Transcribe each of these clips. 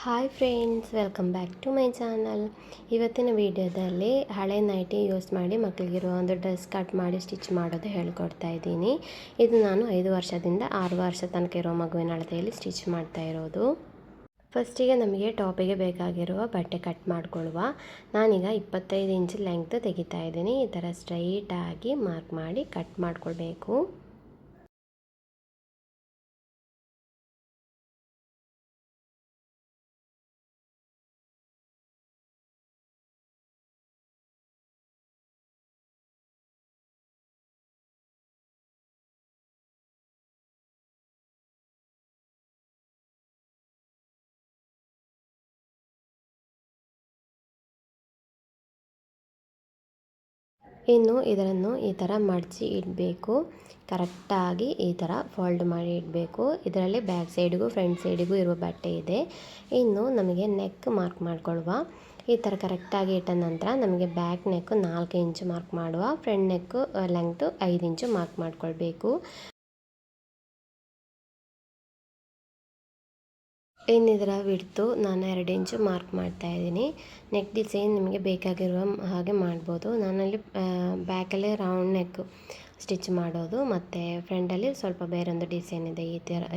Hi friends, welcome back to my channel. ಇವತ್ತಿನ ವಿಡಿಯೋದಲ್ಲಿ ಹಳೆ ನೈಟಿ ಯೂಸ್ ಮಾಡಿ ಮಕ್ಕಳಿಗಿರುವ ಒಂದು ಡ್ರೆಸ್ ಕಟ್ ಮಾಡಿ ಸ್ಟಿಚ್ ಮಾಡೋದು ಹೇಳ್ಕೊಡ್ತಾ ಇದ್ದೀನಿ. ಇದು ನಾನು 5 ವರ್ಷದಿಂದ 6 ವರ್ಷ ತನಕ ಇರೋ ಮಗುವಿನ ಅಳತೆಯಲ್ಲಿ ಸ್ಟಿಚ್ ಮಾಡ್ತಾ ಇರೋದು. ಫಸ್ಟಿಗೆ ನಮಗೆ ಟಾಪಿಗೆ ಬೇಕಾಗಿರುವ ಬಟ್ಟೆ ಕಟ್ ಮಾಡ್ಕೊಳ್ಳುವ. ನಾನೀಗ 25 ಇಂಚ್ ಲೆಂಗ್ತ್ ತೆಗಿತಾ ಇದ್ದೀನಿ. ಈ ಥರ ಸ್ಟ್ರೈಟಾಗಿ ಮಾರ್ಕ್ ಮಾಡಿ ಕಟ್ ಮಾಡ್ಕೊಳ್ಬೇಕು. ಇನ್ನು ಇದನ್ನು ಈ ಥರ ಮಡಚಿ ಇಡಬೇಕು. ಕರೆಕ್ಟಾಗಿ ಈ ಥರ ಫೋಲ್ಡ್ ಮಾಡಿ ಇಡಬೇಕು. ಇದರಲ್ಲಿ ಬ್ಯಾಕ್ ಸೈಡಿಗೂ ಫ್ರಂಟ್ ಸೈಡಿಗೂ ಇರುವ ಬಟ್ಟೆ ಇದೆ. ಇನ್ನು ನಮಗೆ ನೆಕ್ ಮಾರ್ಕ್ ಮಾಡ್ಕೊಳ್ಳುವ. ಈ ಥರ ಕರೆಕ್ಟಾಗಿ ಇಟ್ಟ ನಂತರ ನಮಗೆ ಬ್ಯಾಕ್ ನೆಕ್ 4 ಇಂಚು ಮಾರ್ಕ್ ಮಾಡುವ. ಫ್ರಂಟ್ ನೆಕ್ಕು ಲೆಂಗ್ತು 5 ಇಂಚು ಮಾರ್ಕ್ ಮಾಡ್ಕೊಳ್ಬೇಕು. ಇನ್ನಿದರ ವಿಡ್ತು ನಾನು 2 ಇಂಚು ಮಾರ್ಕ್ ಮಾಡ್ತಾ ಇದ್ದೀನಿ. ನೆಕ್ ಡಿಸೈನ್ ನಿಮಗೆ ಬೇಕಾಗಿರುವ ಹಾಗೆ ಮಾಡ್ಬೋದು. ನಾನಲ್ಲಿ ಬ್ಯಾಕಲ್ಲೇ ರೌಂಡ್ ನೆಕ್ ಸ್ಟಿಚ್ ಮಾಡೋದು, ಮತ್ತು ಫ್ರಂಟಲ್ಲಿ ಸ್ವಲ್ಪ ಬೇರೊಂದು ಡಿಸೈನ್ ಇದೆ.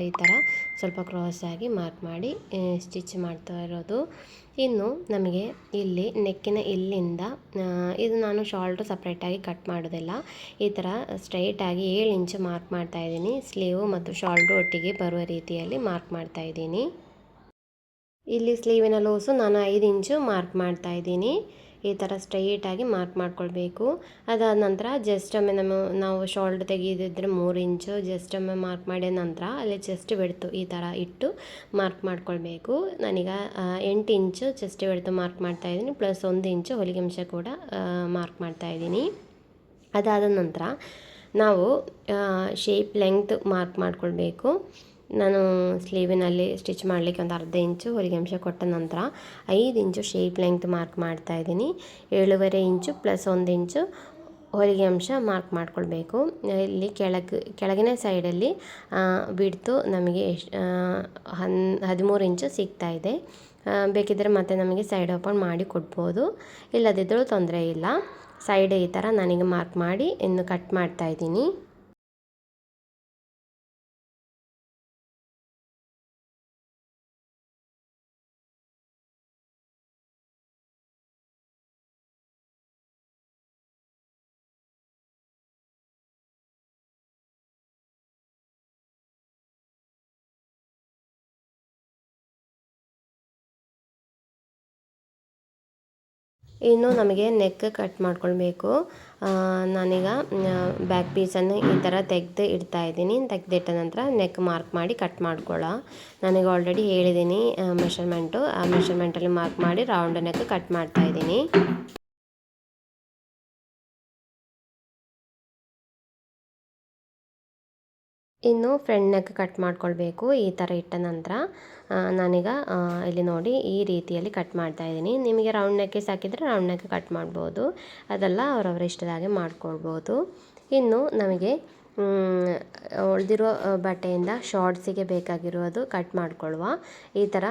ಈ ಥರ ಸ್ವಲ್ಪ ಕ್ರಾಸಾಗಿ ಮಾರ್ಕ್ ಮಾಡಿ ಸ್ಟಿಚ್ ಮಾಡ್ತಾ ಇರೋದು. ಇನ್ನು ನಮಗೆ ಇಲ್ಲಿ ನೆಕ್ಕಿನ ಇಲ್ಲಿಂದ ಇದು ನಾನು ಶಾಲ್ಟು ಸಪ್ರೇಟಾಗಿ ಕಟ್ ಮಾಡೋದಿಲ್ಲ. ಈ ಥರ ಸ್ಟ್ರೈಟಾಗಿ 7 ಇಂಚು ಮಾರ್ಕ್ ಮಾಡ್ತಾ ಇದ್ದೀನಿ. ಸ್ಲೀವು ಮತ್ತು ಶಾಲ್ಟು ಒಟ್ಟಿಗೆ ಬರುವ ರೀತಿಯಲ್ಲಿ ಮಾರ್ಕ್ ಮಾಡ್ತಾ ಇದ್ದೀನಿ. ಇಲ್ಲಿ ಸ್ಲೀವಿನ ಲೂಸು ನಾನು 5 ಇಂಚು ಮಾರ್ಕ್ ಮಾಡ್ತಾ ಇದ್ದೀನಿ. ಈ ಥರ ಸ್ಟ್ರೈಟಾಗಿ ಮಾರ್ಕ್ ಮಾಡ್ಕೊಳ್ಬೇಕು. ಅದಾದ ನಂತರ ಜಸ್ಟ್ ಒಮ್ಮೆ ನಾವು ಶಾಲ್ಟ್ ತೆಗೆದಿದ್ದರೆ 3 ಇಂಚು ಜಸ್ಟ್ ಒಮ್ಮೆ ಮಾರ್ಕ್ ಮಾಡಿದ ನಂತರ ಅಲ್ಲಿ ಚೆಸ್ಟ್ ಬಿಡ್ತು ಈ ಥರ ಇಟ್ಟು ಮಾರ್ಕ್ ಮಾಡ್ಕೊಳ್ಬೇಕು. ನಾನೀಗ 8 ಇಂಚು ಚೆಸ್ಟ್ ಬಿಡ್ತು ಮಾರ್ಕ್ ಮಾಡ್ತಾ ಇದ್ದೀನಿ, ಪ್ಲಸ್ 1 ಇಂಚು ಹೊಲಿಗೆ ಅಂಶ ಕೂಡ ಮಾರ್ಕ್ ಮಾಡ್ತಾ ಇದ್ದೀನಿ. ಅದಾದ ನಂತರ ನಾವು ಶೇಪ್ ಲೆಂಗ್ತ್ ಮಾರ್ಕ್ ಮಾಡ್ಕೊಳ್ಬೇಕು. ನಾನು ಸ್ಲೀವಿನಲ್ಲಿ ಸ್ಟಿಚ್ ಮಾಡಲಿಕ್ಕೆ ಒಂದು ಅರ್ಧ ಇಂಚು ಹೊಲಿಗೆ ಅಂಶ ಕೊಟ್ಟ ನಂತರ 5 ಇಂಚು ಶೇಪ್ ಲೆಂಗ್ತ್ ಮಾರ್ಕ್ ಮಾಡ್ತಾ ಇದ್ದೀನಿ. 7.5 ಇಂಚು ಪ್ಲಸ್ 1 ಇಂಚು ಹೊಲಿಗೆ ಅಂಶ ಮಾರ್ಕ್ ಮಾಡ್ಕೊಳ್ಬೇಕು. ಇಲ್ಲಿ ಕೆಳಗಿನ ಸೈಡಲ್ಲಿ ಬಿಡ್ತು ನಮಗೆ 13 ಇಂಚು ಸಿಗ್ತಾ ಇದೆ. ಬೇಕಿದ್ದರೆ ಮತ್ತೆ ನಮಗೆ ಸೈಡ್ ಓಪನ್ ಮಾಡಿ ಕೊಡ್ಬೋದು, ಇಲ್ಲದಿದ್ದರೂ ತೊಂದರೆ ಇಲ್ಲ. ಸೈಡ್ ಈ ಥರ ನನಗೆ ಮಾರ್ಕ್ ಮಾಡಿ ಇನ್ನು ಕಟ್ ಮಾಡ್ತಾ ಇದ್ದೀನಿ. ಇನ್ನು ನಮಗೆ ನೆಕ್ ಕಟ್ ಮಾಡ್ಕೊಳ್ಬೇಕು. ನಾನೀಗ ಬ್ಯಾಕ್ ಪೀಸನ್ನು ಈ ಥರ ತೆಗೆದು ಇಡ್ತಾ ಇದ್ದೀನಿ. ತೆಗೆದಿಟ್ಟ ನಂತರ ನೆಕ್ ಮಾರ್ಕ್ ಮಾಡಿ ಕಟ್ ಮಾಡ್ಕೊಳ್ಳೋ. ನನಗೆ ಆಲ್ರೆಡಿ ಹೇಳಿದ್ದೀನಿ ಮೆಷರ್ಮೆಂಟು. ಆ ಮೆಷರ್ಮೆಂಟಲ್ಲಿ ಮಾರ್ಕ್ ಮಾಡಿ ರೌಂಡ್ ನೆಕ್ ಕಟ್ ಮಾಡ್ತಾ ಇದ್ದೀನಿ. ಇನ್ನು ಫ್ರಂಟ್ ನೆಕ್ ಕಟ್ ಮಾಡ್ಕೊಳ್ಬೇಕು. ಈ ಥರ ಇಟ್ಟ ನಂತರ ನಾನೀಗ ಇಲ್ಲಿ ನೋಡಿ ಈ ರೀತಿಯಲ್ಲಿ ಕಟ್ ಮಾಡ್ತಾ ಇದ್ದೀನಿ. ನಿಮಗೆ ರೌಂಡ್ ನೆಕ್ಕೆ ಸಾಕಿದರೆ ರೌಂಡ್ ನೆಕ್ ಕಟ್ ಮಾಡ್ಬೋದು, ಅದೆಲ್ಲ ಅವರವರ ಇಷ್ಟದ ಹಾಗೆ ಮಾಡ್ಕೊಳ್ಬೋದು. ಇನ್ನು ನಮಗೆ ಉಳಿದಿರೋ ಬಟ್ಟೆಯಿಂದ ಶಾರ್ಟ್ಸಿಗೆ ಬೇಕಾಗಿರೋದು ಕಟ್ ಮಾಡ್ಕೊಳ್ಳುವ. ಈ ಥರ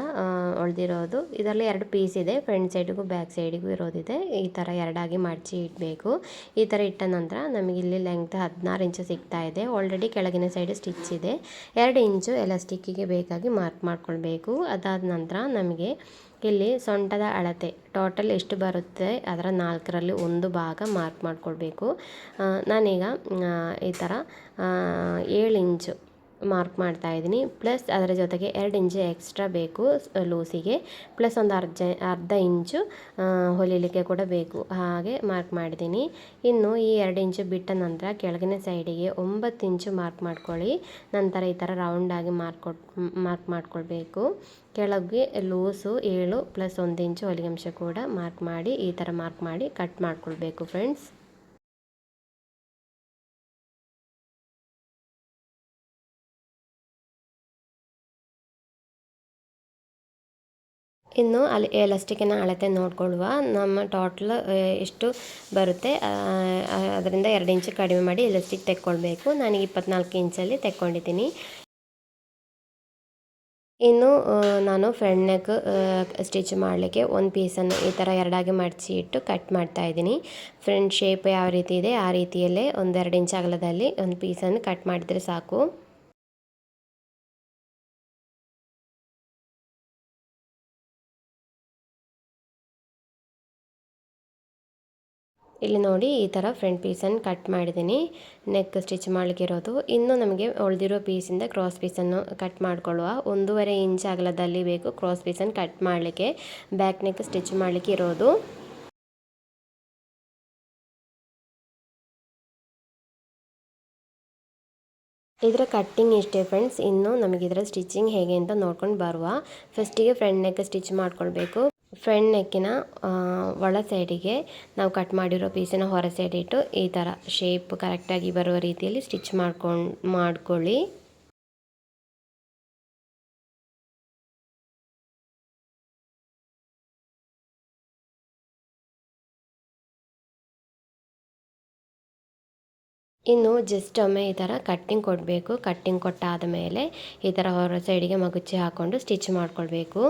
ಉಳಿದಿರೋದು ಇದರಲ್ಲಿ 2 ಪೀಸ್ ಇದೆ, ಫ್ರಂಟ್ ಸೈಡಿಗೂ ಬ್ಯಾಕ್ ಸೈಡಿಗೂ ಇರೋದಿದೆ. ಈ ಥರ ಎರಡಾಗಿ ಮಡಚಿ ಇಡಬೇಕು. ಈ ಥರ ಇಟ್ಟ ನಂತರ ನಮಗೆ ಇಲ್ಲಿ ಲೆಂಗ್ತ್ 16 ಇಂಚು ಸಿಗ್ತಾ ಇದೆ. ಆಲ್ರೆಡಿ ಕೆಳಗಿನ ಸೈಡ್ ಸ್ಟಿಚ್ ಇದೆ. 2 ಇಂಚು ಎಲಾಸ್ಟಿಕ್ಕಿಗೆ ಬೇಕಾಗಿ ಮಾರ್ಕ್ ಮಾಡ್ಕೊಳ್ಬೇಕು. ಅದಾದ ನಂತರ ನಮಗೆ ಇಲ್ಲಿ ಸೊಂಟದ ಅಳತೆ ಟೋಟಲ್ ಎಷ್ಟು ಬರುತ್ತೆ ಅದರ 4ರಲ್ಲಿ 1 ಭಾಗ ಮಾರ್ಕ್ ಮಾಡ್ಕೊಳ್ಬೇಕು. ನಾನೀಗ ಈ ಥರ 7 ಇಂಚು ಮಾರ್ಕ್ ಮಾಡ್ತಾ ಇದ್ದೀನಿ. ಪ್ಲಸ್ ಅದರ ಜೊತೆಗೆ 2 ಇಂಚು ಎಕ್ಸ್ಟ್ರಾ ಬೇಕು ಲೂಸಿಗೆ, ಪ್ಲಸ್ ಒಂದು ಅರ್ಧ ಇಂಚು ಹೊಲಿಲಿಕ್ಕೆ ಕೂಡ ಬೇಕು, ಹಾಗೆ ಮಾರ್ಕ್ ಮಾಡಿದ್ದೀನಿ. ಇನ್ನು ಈ 2 ಇಂಚು ಬಿಟ್ಟ ನಂತರ ಕೆಳಗಿನ ಸೈಡಿಗೆ 9 ಇಂಚು ಮಾರ್ಕ್ ಮಾಡ್ಕೊಳ್ಳಿ. ನಂತರ ಈ ಥರ ರೌಂಡಾಗಿ ಮಾರ್ಕ್ ಮಾಡ್ಕೊಳ್ಬೇಕು. ಕೆಳಗೆ ಲೂಸು 7 ಪ್ಲಸ್ 1 ಇಂಚು ಹೊಲಿಗೆ ಅಂಶ ಕೂಡ ಮಾರ್ಕ್ ಮಾಡಿ ಈ ಥರ ಮಾರ್ಕ್ ಮಾಡಿ ಕಟ್ ಮಾಡ್ಕೊಳ್ಬೇಕು ಫ್ರೆಂಡ್ಸ್. ಇನ್ನು ಅಲ್ಲಿ ಎಲಾಸ್ಟಿಕ್ಕಿನ ಅಳತೆ ನೋಡಿಕೊಳ್ಳುವ. ನಮ್ಮ ಟೋಟಲ್ ಎಷ್ಟು ಬರುತ್ತೆ ಅದರಿಂದ 2 ಇಂಚು ಕಡಿಮೆ ಮಾಡಿ ಎಲಾಸ್ಟಿಕ್ ತೆಕ್ಕೊಳ್ಬೇಕು. ನಾನೀಗ 24 ಇಂಚಲ್ಲಿ ತೆಕ್ಕೊಂಡಿದ್ದೀನಿ. ಇನ್ನು ನಾನು ಫ್ರಂಟ್ ನೆಕ್ ಸ್ಟಿಚ್ ಮಾಡಲಿಕ್ಕೆ ಒಂದು ಪೀಸನ್ನು ಈ ಥರ ಎರಡಾಗಿ ಮಡಚಿ ಇಟ್ಟು ಕಟ್ ಮಾಡ್ತಾ ಇದ್ದೀನಿ. ಫ್ರಂಟ್ ಶೇಪ್ ಯಾವ ರೀತಿ ಇದೆ ಆ ರೀತಿಯಲ್ಲೇ 1-2 ಇಂಚ್ ಅಗಲದಲ್ಲಿ ಒಂದು ಪೀಸನ್ನು ಕಟ್ ಮಾಡಿದರೆ ಸಾಕು. ಇಲ್ಲಿ ನೋಡಿ ಈ ಥರ ಫ್ರಂಟ್ ಪೀಸನ್ನು ಕಟ್ ಮಾಡಿದ್ದೀನಿ, ನೆಕ್ ಸ್ಟಿಚ್ ಮಾಡಲಿಕ್ಕಿರೋದು. ಇನ್ನು ನಮಗೆ ಉಳಿದಿರೋ ಪೀಸಿಂದ ಕ್ರಾಸ್ ಪೀಸನ್ನು ಕಟ್ ಮಾಡಿಕೊಳ್ಳುವ. 1.5 ಇಂಚ್ ಅಗಲದಲ್ಲಿ ಬೇಕು ಕ್ರಾಸ್ ಪೀಸನ್ನು ಕಟ್ ಮಾಡಲಿಕ್ಕೆ, ಬ್ಯಾಕ್ ನೆಕ್ ಸ್ಟಿಚ್ ಮಾಡಲಿಕ್ಕೆ ಇರೋದು. ಇದರ ಕಟ್ಟಿಂಗ್ ಇಷ್ಟೇ ಫ್ರೆಂಡ್ಸ್. ಇನ್ನು ನಮಗೆ ಇದರ ಸ್ಟಿಚಿಂಗ್ ಹೇಗೆ ಅಂತ ನೋಡ್ಕೊಂಡು ಬರುವ. ಫಸ್ಟಿಗೆ ಫ್ರಂಟ್ ನೆಕ್ ಸ್ಟಿಚ್ ಮಾಡ್ಕೊಳ್ಬೇಕು. ಫ್ರಂಟ್ ನೆಕ್ಕಿನ ಒಳ ಸೈಡಿಗೆ ನಾವು ಕಟ್ ಮಾಡಿರೋ ಪೀಸಿನ ಹೊರ ಸೈಡ್ ಇಟ್ಟು ಈ ಥರ ಶೇಪ್ ಕರೆಕ್ಟಾಗಿ ಬರುವ ರೀತಿಯಲ್ಲಿ ಸ್ಟಿಚ್ ಮಾಡ್ಕೊಳ್ಳಿ. ಇನ್ನು ಜಸ್ಟ್ ಒಮ್ಮೆ ಈ ಥರ ಕಟ್ಟಿಂಗ್ ಕೊಡಬೇಕು. ಕಟ್ಟಿಂಗ್ ಕೊಟ್ಟಾದ ಮೇಲೆ ಈ ಥರ ಹೊರ ಸೈಡಿಗೆ ಮಗುಚಿ ಹಾಕ್ಕೊಂಡು ಸ್ಟಿಚ್ ಮಾಡ್ಕೊಳ್ಬೇಕು.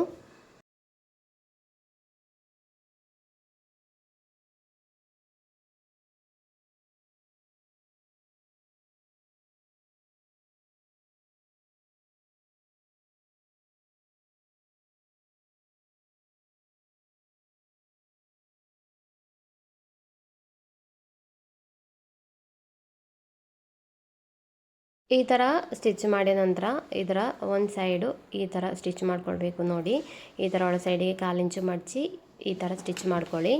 ಈ ಥರ ಸ್ಟಿಚ್ ಮಾಡಿದ ನಂತರ ಇದರ ಒಂದು ಸೈಡು ಈ ಥರ ಸ್ಟಿಚ್ ಮಾಡ್ಕೊಳ್ಬೇಕು. ನೋಡಿ ಈ ಥರ ಒಳ ಸೈಡಿಗೆ 1/4 ಇಂಚು ಮಡಚಿ ಈ ಥರ ಸ್ಟಿಚ್ ಮಾಡ್ಕೊಳ್ಳಿ.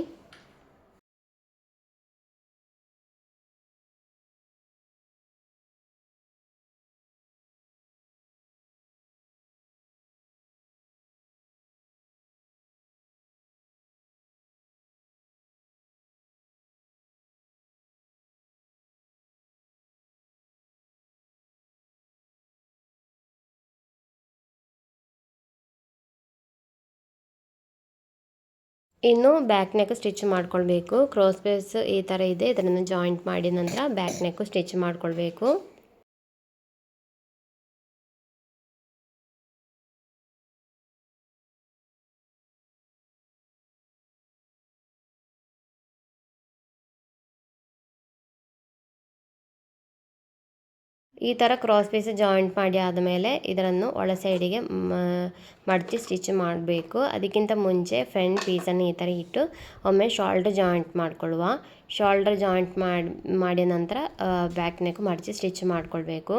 ಇನ್ನು ಬ್ಯಾಕ್ ನೆಕ್ ಸ್ಟಿಚ್ ಮಾಡ್ಕೊಳ್ಬೇಕು. ಕ್ರಾಸ್ ಪೀಸ್ ಈ ಥರ ಇದೆ, ಇದನ್ನು ಜಾಯಿಂಟ್ ಮಾಡಿದ ನಂತರ ಬ್ಯಾಕ್ ನೆಕ್ ಸ್ಟಿಚ್ ಮಾಡ್ಕೊಳ್ಬೇಕು. ಈ ಥರ ಕ್ರಾಸ್ ಪೀಸ್ ಜಾಯಿಂಟ್ ಮಾಡಿ ಆದಮೇಲೆ ಇದನ್ನು ಒಳ ಸೈಡಿಗೆ ಮಡಚಿ ಸ್ಟಿಚ್ ಮಾಡಬೇಕು. ಅದಕ್ಕಿಂತ ಮುಂಚೆ ಫ್ರಂಟ್ ಪೀಸನ್ನು ಈ ಥರ ಇಟ್ಟು ಒಮ್ಮೆ ಶೋಲ್ಡರ್ ಜಾಯಿಂಟ್ ಮಾಡ್ಕೊಳ್ಳುವ. ಶೋಲ್ಡರ್ ಜಾಯಿಂಟ್ ಮಾಡಿದ ನಂತರ ಬ್ಯಾಕ್ ನೆಕ್ ಮಡಚಿ ಸ್ಟಿಚ್ ಮಾಡ್ಕೊಳ್ಬೇಕು.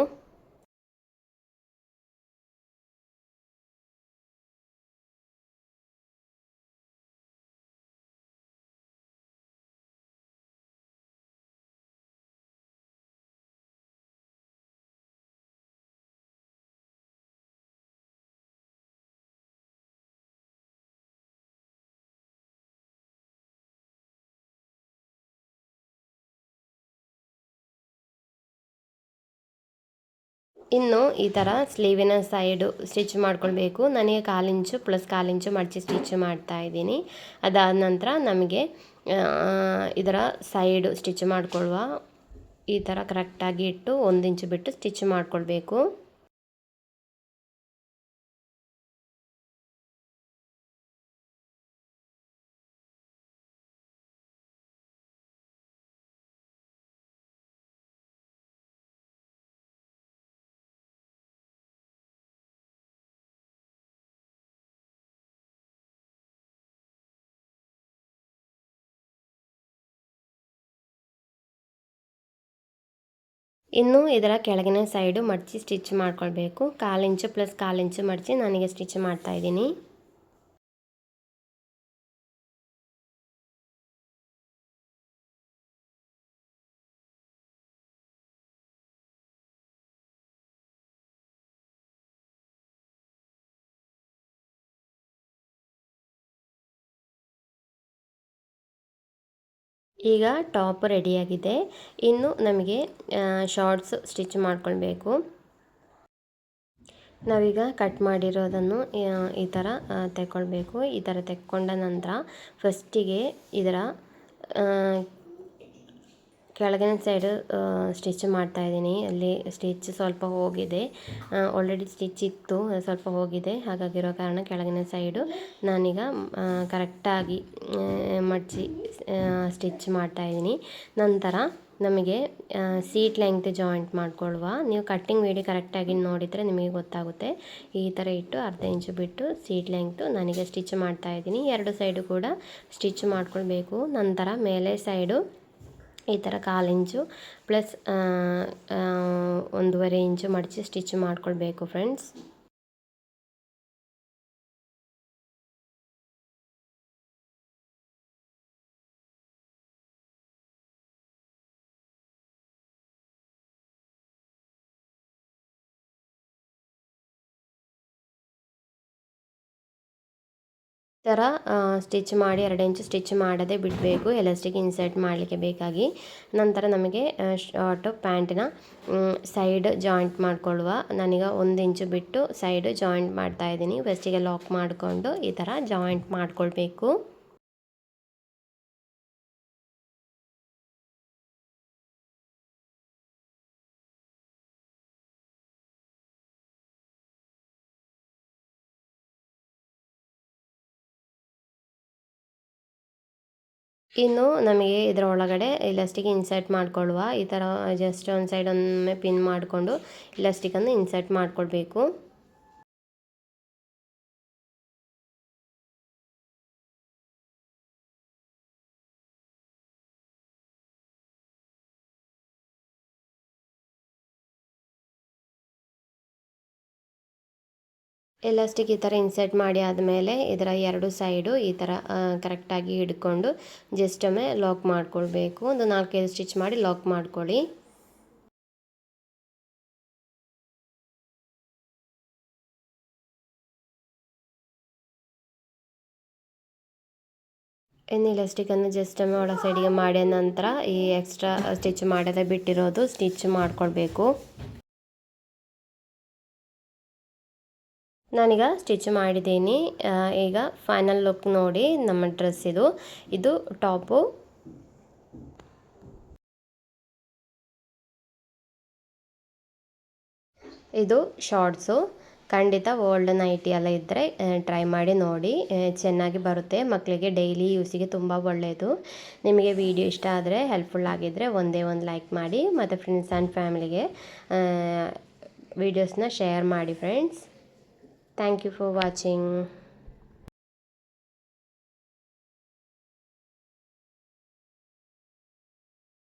ಇನ್ನು ಈ ಥರ ಸ್ಲೀವಿನ ಸೈಡು ಸ್ಟಿಚ್ ಮಾಡ್ಕೊಳ್ಬೇಕು. ನನಗೆ 1/4 ಇಂಚು ಪ್ಲಸ್ 1/4 ಇಂಚು ಮಡಚಿ ಸ್ಟಿಚ್ ಮಾಡ್ತಾ ಇದ್ದೀನಿ. ಅದಾದ ನಂತರ ನಮಗೆ ಇದರ ಸೈಡು ಸ್ಟಿಚ್ ಮಾಡ್ಕೊಳ್ಳುವ. ಈ ಥರ ಕರೆಕ್ಟಾಗಿ ಇಟ್ಟು 1 ಇಂಚು ಬಿಟ್ಟು ಸ್ಟಿಚ್ ಮಾಡ್ಕೊಳ್ಬೇಕು. ಇನ್ನು ಇದರ ಕೆಳಗಿನ ಸೈಡು ಮಡಚಿ ಸ್ಟಿಚ್ ಮಾಡ್ಕೊಳ್ಬೇಕು. 1/4 ಇಂಚು ಪ್ಲಸ್ 1/4 ಇಂಚು ಮಡಚಿ ನಾನೀಗ ಸ್ಟಿಚ್ ಮಾಡ್ತಾ ಇದ್ದೀನಿ. ಈಗ ಟಾಪ್ ರೆಡಿಯಾಗಿದೆ. ಇನ್ನು ನಮಗೆ ಶಾರ್ಟ್ಸ್ ಸ್ಟಿಚ್ ಮಾಡ್ಕೊಳ್ಬೇಕು. ನಾವೀಗ ಕಟ್ ಮಾಡಿರೋದನ್ನು ಈ ಥರ ತೆಕ್ಕೊಳ್ಬೇಕು. ಈ ಥರ ತೆಕ್ಕೊಂಡ ನಂತರ ಫಸ್ಟಿಗೆ ಇದರ ಕೆಳಗಿನ ಸೈಡು ಸ್ಟಿಚ್ ಮಾಡ್ತಾಯಿದ್ದೀನಿ. ಅಲ್ಲಿ ಸ್ಟಿಚ್ ಸ್ವಲ್ಪ ಹೋಗಿದೆ, ಆಲ್ರೆಡಿ ಸ್ಟಿಚ್ ಇತ್ತು, ಸ್ವಲ್ಪ ಹೋಗಿದೆ. ಹಾಗಾಗಿರೋ ಕಾರಣ ಕೆಳಗಿನ ಸೈಡು ನಾನೀಗ ಕರೆಕ್ಟಾಗಿ ಮಡಚಿ ಸ್ಟಿಚ್ ಮಾಡ್ತಾಯಿದ್ದೀನಿ. ನಂತರ ನಮಗೆ ಸೀಟ್ ಲೆಂಗ್ತ್ ಜಾಯಿಂಟ್ ಮಾಡ್ಕೊಳ್ಳುವ. ನೀವು ಕಟ್ಟಿಂಗ್ ವಿಡಿಯೋ ಕರೆಕ್ಟಾಗಿ ನೋಡಿದರೆ ನಿಮಗೆ ಗೊತ್ತಾಗುತ್ತೆ. ಈ ಥರ ಇಟ್ಟು ಅರ್ಧ ಇಂಚು ಬಿಟ್ಟು ಸೀಟ್ ಲೆಂಗ್ತು ನಾನೀಗ ಸ್ಟಿಚ್ ಮಾಡ್ತಾಯಿದ್ದೀನಿ. ಎರಡು ಸೈಡು ಕೂಡ ಸ್ಟಿಚ್ ಮಾಡ್ಕೊಳ್ಬೇಕು. ನಂತರ ಮೇಲೆ ಸೈಡು ಈ ಥರ 1/4 ಇಂಚು ಪ್ಲಸ್ 1.5 ಇಂಚು ಮಡಚಿ ಸ್ಟಿಚ್ ಮಾಡ್ಕೊಳ್ಬೇಕು ಫ್ರೆಂಡ್ಸ್. ಈ ಥರ ಸ್ಟಿಚ್ ಮಾಡಿ 2 ಇಂಚು ಸ್ಟಿಚ್ ಮಾಡದೇ ಬಿಡಬೇಕು, ಎಲಾಸ್ಟಿಕ್ ಇನ್ಸರ್ಟ್ ಮಾಡಲಿಕ್ಕೆ ಬೇಕಾಗಿ. ನಂತರ ನಮಗೆ ಶಾರ್ಟ್ ಪ್ಯಾಂಟಿನ ಸೈಡ್ ಜಾಯಿಂಟ್ ಮಾಡಿಕೊಳ್ಳುವ. ನಾನೀಗ 1 ಇಂಚು ಬಿಟ್ಟು ಸೈಡ್ ಜಾಯಿಂಟ್ ಮಾಡ್ತಾಯಿದ್ದೀನಿ. ಫಸ್ಟಿಗೆ ಲಾಕ್ ಮಾಡಿಕೊಂಡು ಈ ಥರ ಜಾಯಿಂಟ್ ಮಾಡ್ಕೊಳ್ಬೇಕು. ಇನ್ನು ನಮಗೆ ಇದರ ಒಳಗಡೆ ಇಲಾಸ್ಟಿಕ್ ಇನ್ಸರ್ಟ್ ಮಾಡಿಕೊಳ್ಳುವ. ಈ ಥರ ಜಸ್ಟ್ ಒಂದು ಸೈಡ್ ಒಮ್ಮೆ ಪಿನ್ ಮಾಡಿಕೊಂಡು ಇಲಾಸ್ಟಿಕನ್ನು ಇನ್ಸರ್ಟ್ ಮಾಡಿಕೊಳ್ಬೇಕು. ಎಲಾಸ್ಟಿಕ್ ಈ ಥರ ಇನ್ಸರ್ಟ್ ಮಾಡಿ ಆದಮೇಲೆ ಇದರ 2 ಸೈಡು ಈ ಥರ ಕರೆಕ್ಟಾಗಿ ಹಿಡ್ಕೊಂಡು ಜಸ್ಟ್ ಒಮ್ಮೆ ಲಾಕ್ ಮಾಡಿಕೊಳ್ಬೇಕು. ಒಂದು 4-5 ಸ್ಟಿಚ್ ಮಾಡಿ ಲಾಕ್ ಮಾಡ್ಕೊಳ್ಳಿ. ಇನ್ನು ಇಲಾಸ್ಟಿಕನ್ನು ಜಸ್ಟ್ ಒಮ್ಮೆ ಒಳ ಸೈಡಿಗೆ ಮಾಡಿದ ನಂತರ ಈ ಎಕ್ಸ್ಟ್ರಾ ಸ್ಟಿಚ್ ಮಾಡದೆ ಬಿಟ್ಟಿರೋದು ಸ್ಟಿಚ್ ಮಾಡಿಕೊಳ್ಬೇಕು. ನಾನೀಗ ಸ್ಟಿಚ್ ಮಾಡಿದ್ದೀನಿ. ಈಗ ಫೈನಲ್ ಲುಕ್ ನೋಡಿ ನಮ್ಮ ಡ್ರೆಸ್ ಇದು ಟಾಪು. ಇದು ಶಾರ್ಟ್ಸು. ಖಂಡಿತ ಓಲ್ಡ್ ನೈಟಿ ಎಲ್ಲ ಇದ್ದರೆ ಟ್ರೈ ಮಾಡಿ ನೋಡಿ, ಚೆನ್ನಾಗಿ ಬರುತ್ತೆ. ಮಕ್ಕಳಿಗೆ ಡೈಲಿ ಯೂಸಿಗೆ ತುಂಬ ಒಳ್ಳೆಯದು. ನಿಮಗೆ ವಿಡಿಯೋ ಇಷ್ಟ ಆದರೆ ಹೆಲ್ಪ್ಫುಲ್ ಆಗಿದ್ದರೆ ಒಂದೇ ಒಂದು ಲೈಕ್ ಮಾಡಿ, ಮತ್ತು ಫ್ರೆಂಡ್ಸ್ ಆ್ಯಂಡ್ ಫ್ಯಾಮಿಲಿಗೆ ವಿಡಿಯೋಸ್ನ ಶೇರ್ ಮಾಡಿ friends. Thank you for watching.